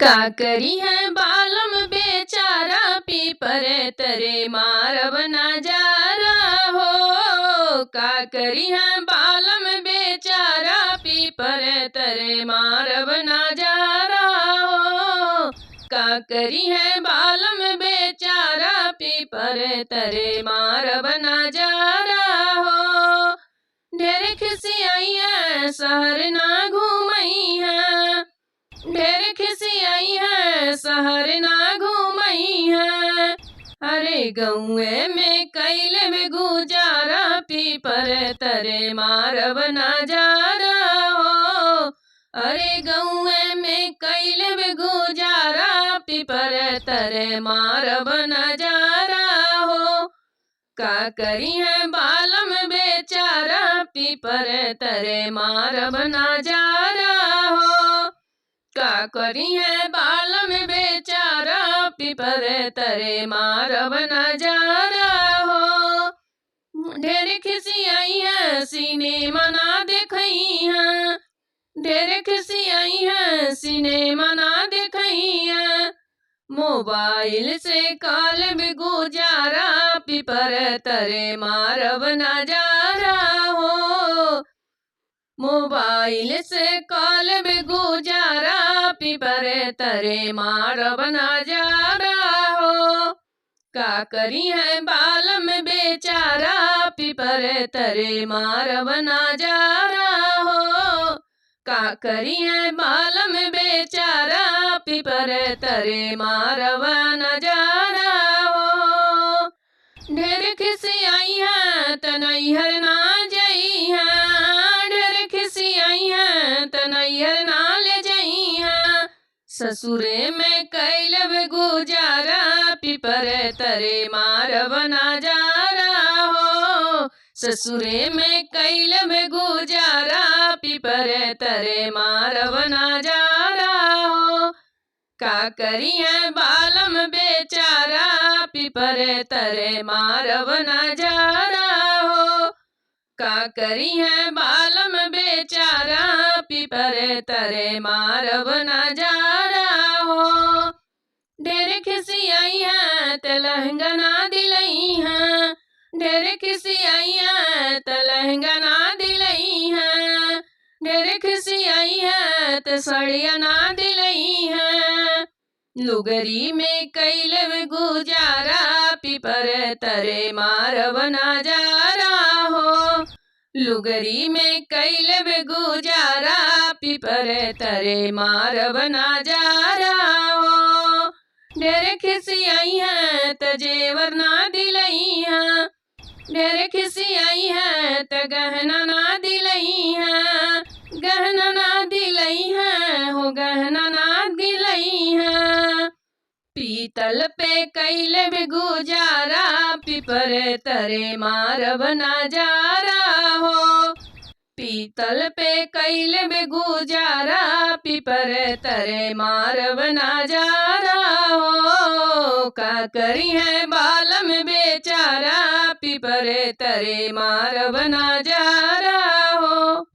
का करी है बालम बेचारा पीपर तरे मारब नजारा हो। का करी है बालम बेचारा पीपर तरे मारब नजारा हो। का करी है बालम बेचारा पीपर तरे मारब नजारा हो। ढेर खिसियाई है शहर ना घूमई है। ढेर खिसियाई है शहर ना घूमई है। अरे गौए में कैले में गुजारा पीपर तरे मारब नजारा हो। अरे गौए में कैले में गुजारा पीपर तरे मारब नजारा हो। का करी है बालम बेचारा पीपर तरे मारब नजारा हो। का करी है बालम बेचारा पीपर तरे मारब नजारा हो। ढेर खिसियाई है सिनेमा ना देखई है। ढेर खिसियाई है सिनेमा ना देखई है। मोबाइल से काल में गुजारा पीपर तरे मारब नजारा हो। मोबाइल से काल में गुजारा पीपर तरे मारब नजारा हो। का करी है बालम बेचारा पीपर तरे मारब नजारा हो। का करी है बालम बेचारा पीपर तरे मारब नजारा हो। ढेर खिसियाई है तनैहर ना जई है। ढेर खिसियाई है तनैहर ना ले जई है। ससुरे में कैलब गुजारा पीपर तरे मारब नजारा हो। ससुरे में कैलब गुजारा पीपर तरे मारब नजारा हो। का करी है बालम बेचारा पीपर तरे मारब नजारा हो। का करी है बालम बेचारा पीपर तरे मारब नजारा हो। ढेर खिसियाई है त लहंगा ना दिलई है। ढेर खिसियाई है त लहंगा ना दिलई है। ढेर खिसियाई है त सड़िया ना दिलई है। लुगरी में कैलब गुजारा पीपर तरे मारब नजारा हो। लुगरी में कैलब गुजारा पीपर तरे मारब नजारा हो। ढेर खिसियाई है त जेवर ना दिलई है। ढेर खिसियाई है त गहना ना दिलई है। गहना ना दिलई है हो गहना ना दिलई है। पीतल पे कैलब गुजारा पीपर तरे मारब नजारा हो। पीतल पे कैलब गुजारा पीपर तरे मारब नजारा हो। का करी है बालम बेचारा पीपर तरे मारब नजारा हो।